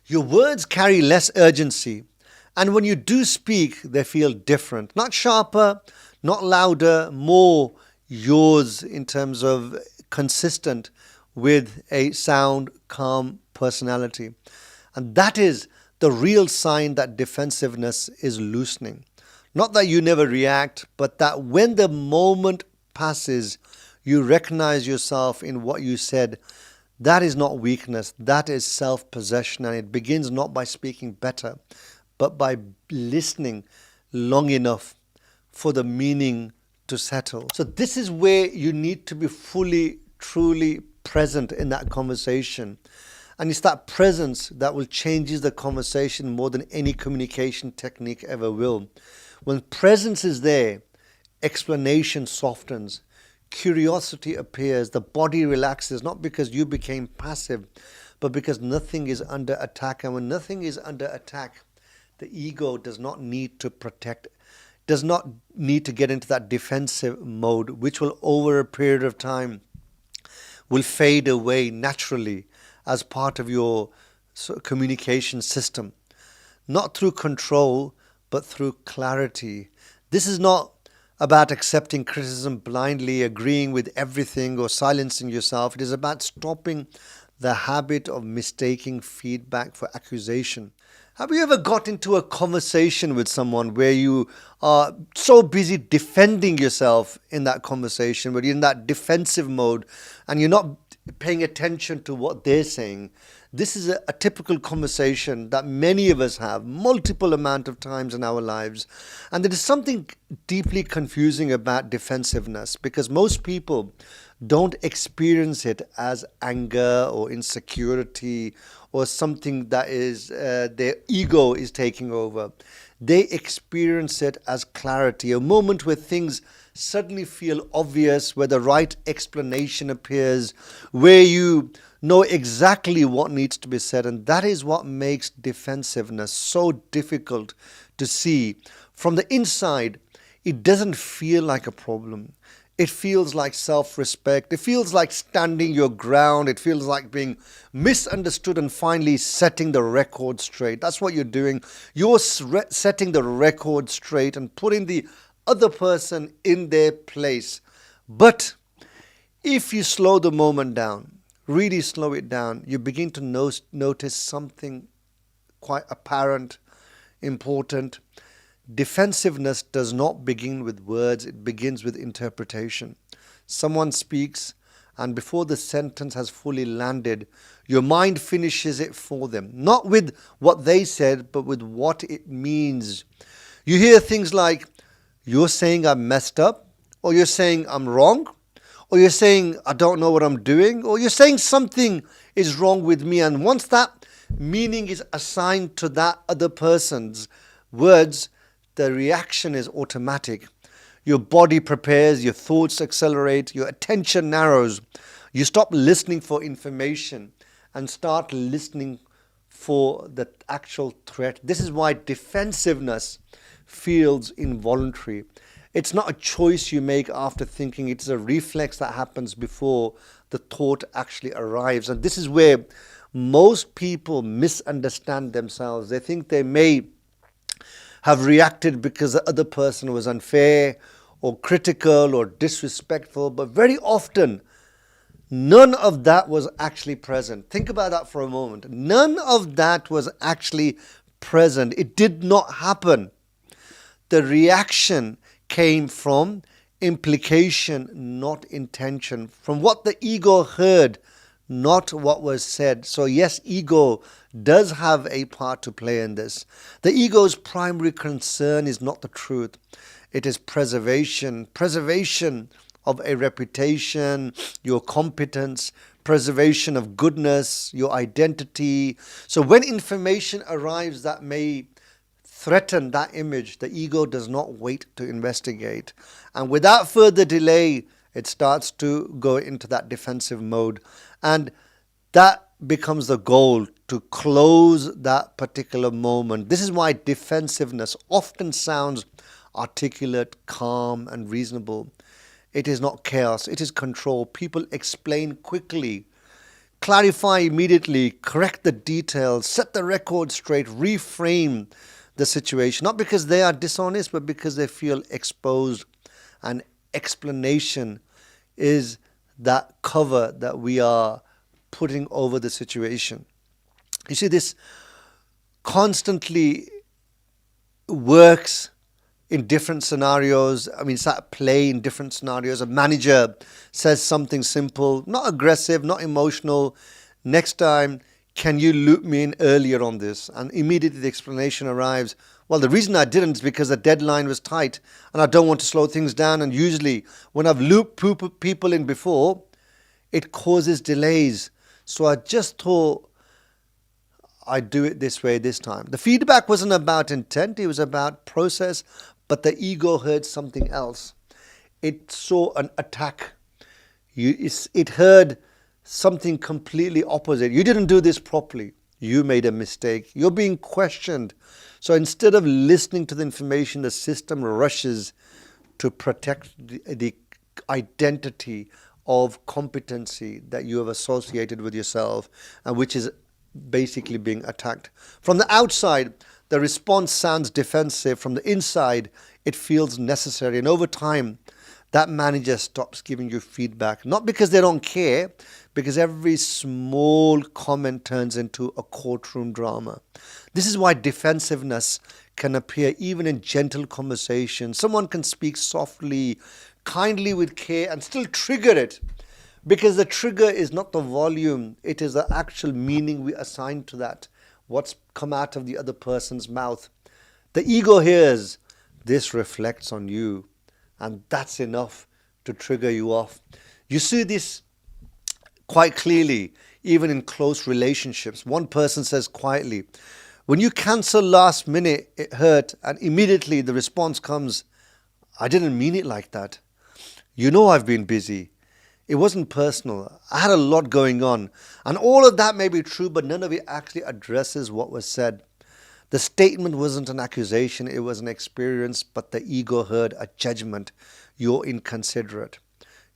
Your words carry less urgency, and when you do speak, they feel different. Not sharper, not louder, more yours in terms of consistent with a sound, calm personality. And that is the real sign that defensiveness is loosening. Not that you never react, but that when the moment passes, you recognize yourself in what you said. That is not weakness, that is self-possession, and it begins not by speaking better, but by listening long enough for the meaning to settle. So this is where you need to be fully, truly present in that conversation. And it's that presence that will change the conversation more than any communication technique ever will. When presence is there, explanation softens, curiosity appears, the body relaxes, not because you became passive, but because nothing is under attack. And when nothing is under attack, the ego does not need to protect, does not need to get into that defensive mode, which will over a period of time will fade away naturally as part of your communication system. Not through control, but through clarity. This is not about accepting criticism blindly, agreeing with everything, or silencing yourself. It is about stopping the habit of mistaking feedback for accusation. Have you ever got into a conversation with someone where you are so busy defending yourself in that conversation, where you're in that defensive mode and you're not paying attention to what they're saying? This is a typical conversation that many of us have multiple amount of times in our lives. And there is something deeply confusing about defensiveness, because most people don't experience it as anger or insecurity or something that is their ego is taking over. They experience it as clarity, a moment where things suddenly feel obvious, where the right explanation appears, where you know exactly what needs to be said. And that is what makes defensiveness so difficult to see. From the inside, it doesn't feel like a problem. It feels like self-respect. It feels like standing your ground. It feels like being misunderstood and finally setting the record straight. That's what you're doing. You're setting the record straight and putting the other person in their place. But if you slow the moment down, really slow it down, you begin to notice something quite apparent, important. Defensiveness does not begin with words, it begins with interpretation. Someone speaks, and before the sentence has fully landed, your mind finishes it for them. Not with what they said, but with what it means. You hear things like, you're saying I'm messed up, or you're saying I'm wrong, or you're saying I don't know what I'm doing, or you're saying something is wrong with me. And once that meaning is assigned to that other person's words, the reaction is automatic. Your body prepares, your thoughts accelerate, your attention narrows. You stop listening for information and start listening for the actual threat. This is why defensiveness feels involuntary. It's not a choice you make after thinking. It's a reflex that happens before the thought actually arrives. And this is where most people misunderstand themselves. They think they may have reacted because the other person was unfair or critical or disrespectful, but very often none of that was actually present. Think about that for a moment. None of that was actually present. It did not happen. The reaction came from implication, not intention, from what the ego heard, not what was said. So yes, ego does have a part to play in this. The ego's primary concern is not the truth. It is preservation of a reputation, your competence, preservation of goodness, your identity. So when information arrives that may threaten that image, the ego does not wait to investigate. And without further delay, it starts to go into that defensive mode. And that becomes the goal, to close that particular moment. This is why defensiveness often sounds articulate, calm, and reasonable. It is not chaos, it is control. People explain quickly, clarify immediately, correct the details, set the record straight, reframe the situation, not because they are dishonest, but because they feel exposed. And explanation is that cover that we are putting over the situation. You see, this constantly works in different scenarios. I mean, it's at play in different scenarios. A manager says something simple, not aggressive, not emotional. Next time, can you loop me in earlier on this? And immediately the explanation arrives. Well, the reason I didn't is because the deadline was tight and I don't want to slow things down. And usually when I've looped people in before, it causes delays. So I just thought I'd do it this way this time. The feedback wasn't about intent, it was about process, but the ego heard something else. It saw an attack. It heard something completely opposite. You didn't do this properly. You made a mistake. You're being questioned. So instead of listening to the information, the system rushes to protect the identity of competency that you have associated with yourself, and which is basically being attacked. From the outside, the response sounds defensive. From the inside, it feels necessary. And over time, that manager stops giving you feedback, not because they don't care, because every small comment turns into a courtroom drama. This is why defensiveness can appear even in gentle conversation. Someone can speak softly, kindly, with care, and still trigger it. Because the trigger is not the volume, it is the actual meaning we assign to that, what's come out of the other person's mouth. The ego hears, this reflects on you, and that's enough to trigger you off. You see this quite clearly, even in close relationships. One person says quietly, when you cancel last minute, it hurt, and immediately the response comes, I didn't mean it like that. You know I've been busy. It wasn't personal. I had a lot going on. And all of that may be true, but none of it actually addresses what was said. The statement wasn't an accusation, it was an experience, but the ego heard a judgment. You're inconsiderate.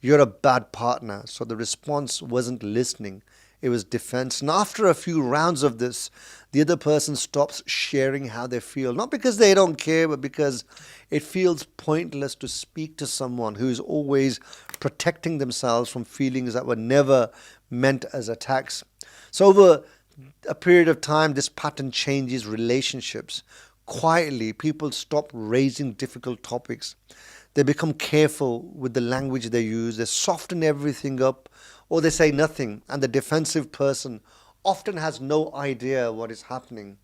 You're a bad partner. So the response wasn't listening, it was defense. And after a few rounds of this, the other person stops sharing how they feel. Not because they don't care, but because it feels pointless to speak to someone who is always protecting themselves from feelings that were never meant as attacks. So over a period of time, this pattern changes relationships. Quietly, people stop raising difficult topics. They become careful with the language they use. They soften everything up, or they say nothing. And the defensive person often has no idea what is happening.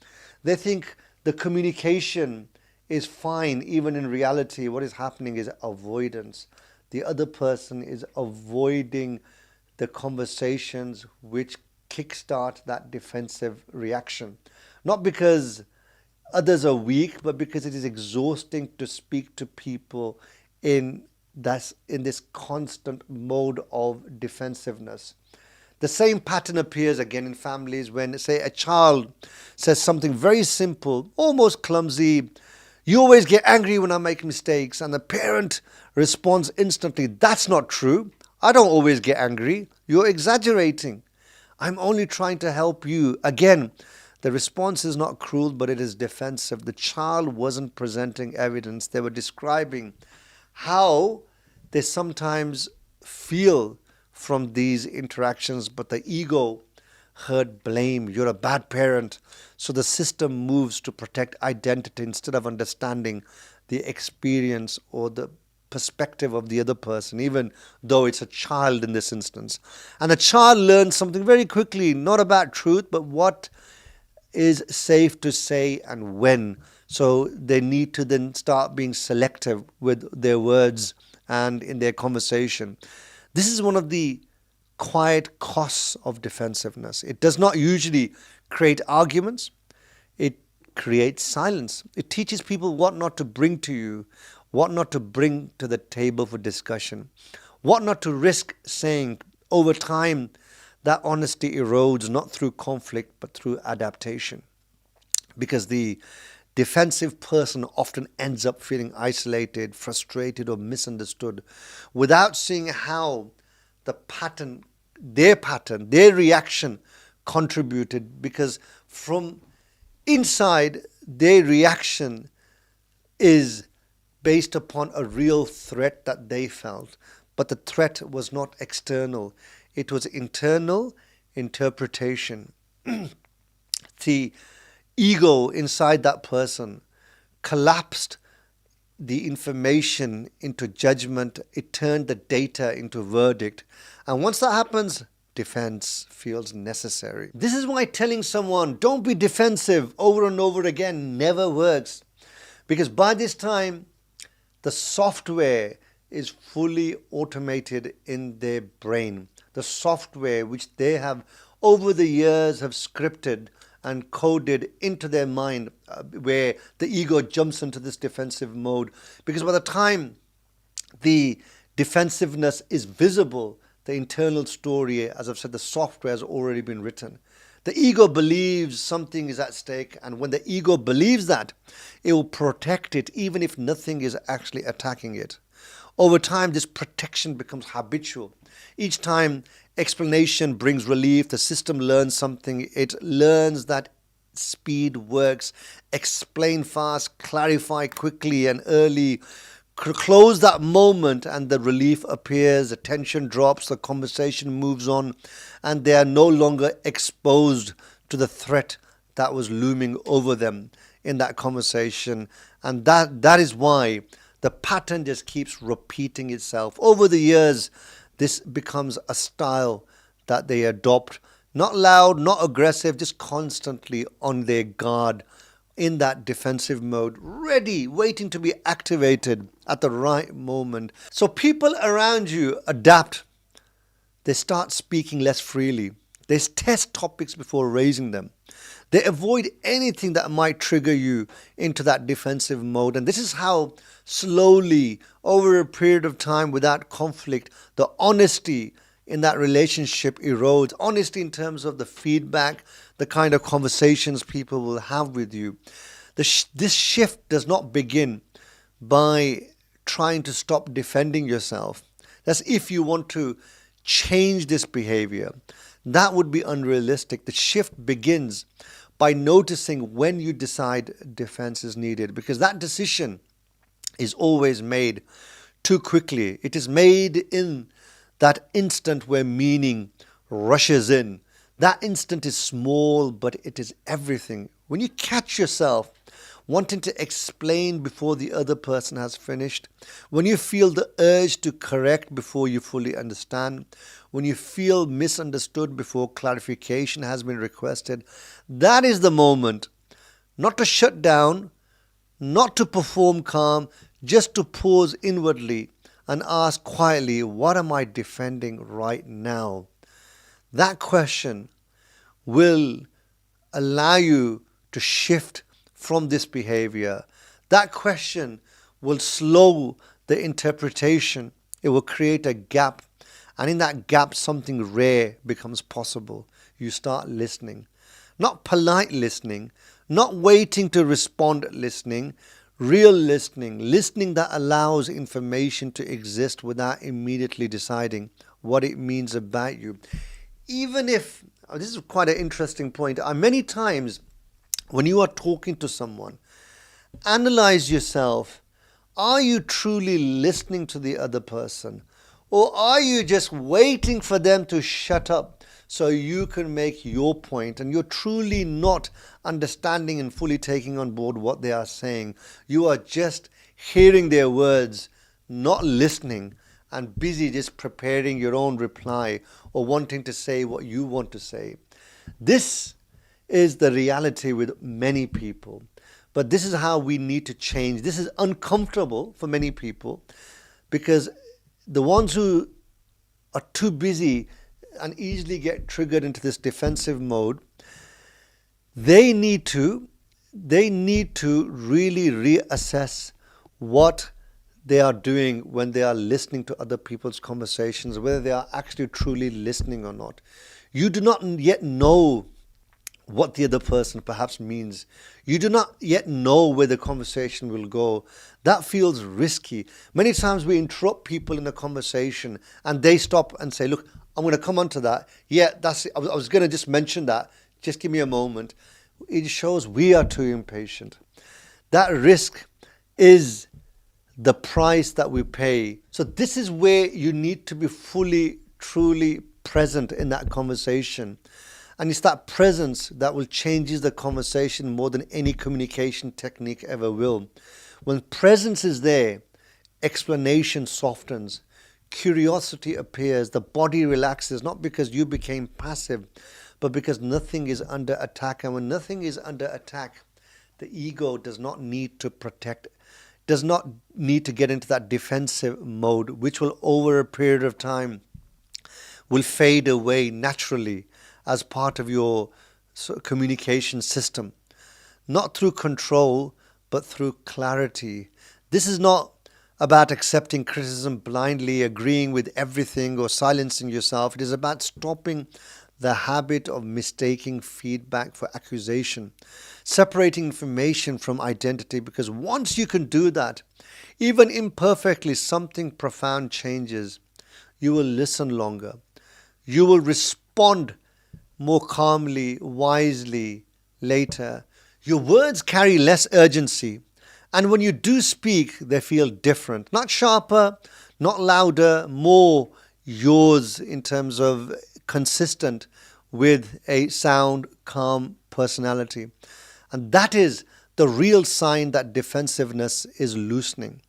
They think the communication is fine, even in reality, what is happening is avoidance. The other person is avoiding the conversations which kickstart that defensive reaction. Not because others are weak, but because it is exhausting to speak to people in this constant mode of defensiveness. The same pattern appears again in families when, say, a child says something very simple, almost clumsy. You always get angry when I make mistakes, and the parent responds instantly, that's not true. I don't always get angry. You're exaggerating. I'm only trying to help you. Again, the response is not cruel, but it is defensive. The child wasn't presenting evidence. They were describing how they sometimes feel from these interactions, but the ego heard blame. You're a bad parent. So the system moves to protect identity instead of understanding the experience or the perspective of the other person, even though it's a child in this instance. And the child learns something very quickly, not about truth, but what is safe to say and when. So they need to then start being selective with their words and in their conversation. This is one of the quiet costs of defensiveness. It does not usually create arguments. It creates silence. It teaches people what not to bring to you, what not to bring to the table for discussion, what not to risk saying. Over time, that honesty erodes not through conflict but through adaptation. Because the defensive person often ends up feeling isolated, frustrated, or misunderstood without seeing how the pattern their pattern, their reaction contributed, because from inside, their reaction is based upon a real threat that they felt. But the threat was not external, it was internal interpretation. The ego inside that person collapsed the information into judgment. It turned the data into verdict. And once that happens, defense feels necessary. This is why telling someone, don't be defensive, over and over again never works. Because by this time, the software is fully automated in their brain. The software which they have over the years have scripted and coded into their mind, where the ego jumps into this defensive mode. Because by the time the defensiveness is visible, the internal story, as I've said, the software has already been written. The ego believes something is at stake, and when the ego believes that, it will protect it even if nothing is actually attacking it. Over time, this protection becomes habitual. Each time explanation brings relief, the system learns something. It learns that speed works. Explain fast, clarify quickly and early. Close that moment and the relief appears, the tension drops, the conversation moves on, and they are no longer exposed to the threat that was looming over them in that conversation. And that is why the pattern just keeps repeating itself. Over the years, this becomes a style that they adopt. Not loud, not aggressive, just constantly on their guard, in that defensive mode, ready, waiting to be activated at the right moment. So people around you adapt. They start speaking less freely. They test topics before raising them. They avoid anything that might trigger you into that defensive mode. And this is how slowly, over a period of time, without conflict, the honesty in that relationship erodes. Honesty in terms of the feedback, the kind of conversations people will have with you. This shift does not begin by trying to stop defending yourself. That's if you want to change this behavior. That would be unrealistic. The shift begins by noticing when you decide defense is needed, because that decision is always made too quickly. It is made in that instant where meaning rushes in. That instant is small, but it is everything. When you catch yourself wanting to explain before the other person has finished, when you feel the urge to correct before you fully understand, when you feel misunderstood before clarification has been requested, that is the moment not to shut down, not to perform calm, just to pause inwardly and ask quietly, what am I defending right now? That question will allow you to shift from this behavior. That question will slow the interpretation. It will create a gap. And in that gap, something rare becomes possible. You start listening. Not polite listening, not waiting to respond listening, real listening. Listening that allows information to exist without immediately deciding what it means about you. Even if, this is quite an interesting point, many times when you are talking to someone, analyze yourself. Are you truly listening to the other person? Or are you just waiting for them to shut up so you can make your point, and you're truly not understanding and fully taking on board what they are saying? You are just hearing their words, not listening, and busy just preparing your own reply or wanting to say what you want to say. This is the reality with many people. But this is how we need to change. This is uncomfortable for many people, because the ones who are too busy and easily get triggered into this defensive mode, they need to really reassess what they are doing when they are listening to other people's conversations, whether they are actually truly listening or not. You do not yet know what the other person perhaps means. You do not yet know where the conversation will go. That feels risky. Many times we interrupt people in a conversation and they stop and say, look, I'm going to come on to that. Yeah, that's it. I was going to just mention that. Just give me a moment. It shows we are too impatient. That risk is the price that we pay. So this is where you need to be fully, truly present in that conversation. And it's that presence that will change the conversation more than any communication technique ever will. When presence is there, explanation softens, curiosity appears, the body relaxes, not because you became passive, but because nothing is under attack. And when nothing is under attack, the ego does not need to protect, does not need to get into that defensive mode, which will over a period of time will fade away naturally as part of your communication system. Not through control, but through clarity. This is not about accepting criticism blindly, agreeing with everything, or silencing yourself. It is about stopping the habit of mistaking feedback for accusation, separating information from identity, because once you can do that, even imperfectly, something profound changes. You will listen longer. You will respond more calmly, wisely later. Your words carry less urgency. And when you do speak, they feel different. Not sharper, not louder, more yours in terms of consistent with a sound, calm personality. And that is the real sign that defensiveness is loosening.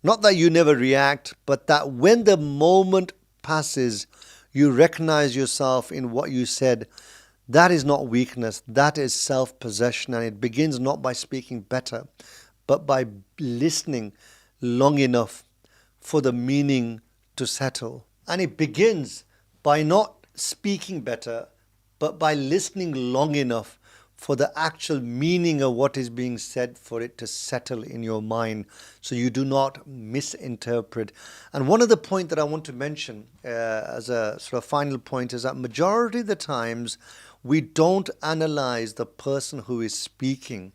Not that you never react, but that when the moment passes, you recognize yourself in what you said. That is not weakness, that is self-possession, and it begins not by speaking better, but by listening long enough for the meaning to settle. And it begins by not speaking better, but by listening long enough for the actual meaning of what is being said, for it to settle in your mind so you do not misinterpret. And one of the points that I want to mention as a sort of final point is that majority of the times we don't analyze the person who is speaking.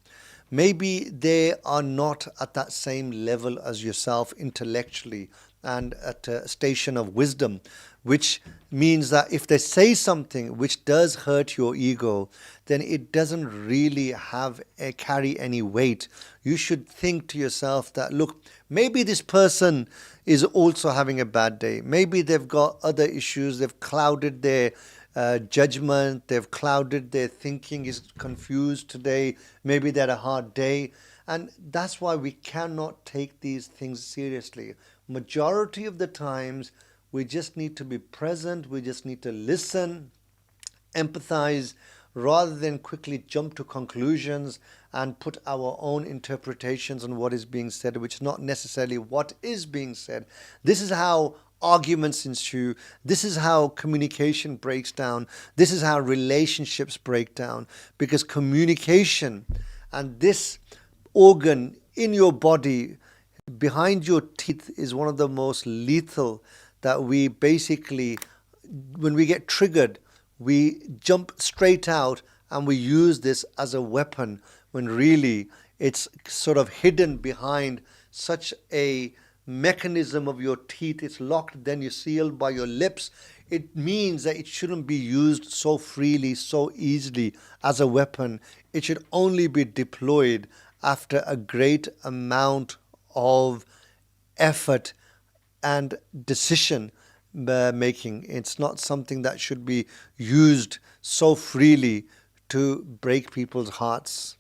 Maybe they are not at that same level as yourself intellectually and at a station of wisdom, which means that if they say something which does hurt your ego, then it doesn't really carry any weight. You should think to yourself that, look, maybe this person is also having a bad day. Maybe they've got other issues. They've clouded their judgment. They've clouded their thinking, is confused today. Maybe they had a hard day. And that's why we cannot take these things seriously. Majority of the times, we just need to be present. We just need to listen, empathize, rather than quickly jump to conclusions and put our own interpretations on what is being said, which is not necessarily what is being said. This is how arguments ensue. This is how communication breaks down. This is how relationships break down, because communication and this organ in your body behind your teeth is one of the most lethal that we basically, when we get triggered, we jump straight out and we use this as a weapon, when really it's sort of hidden behind such a mechanism of your teeth. It's locked, then you're sealed by your lips. It means that it shouldn't be used so freely, so easily as a weapon. It should only be deployed after a great amount of effort and decision making. It's not something that should be used so freely to break people's hearts.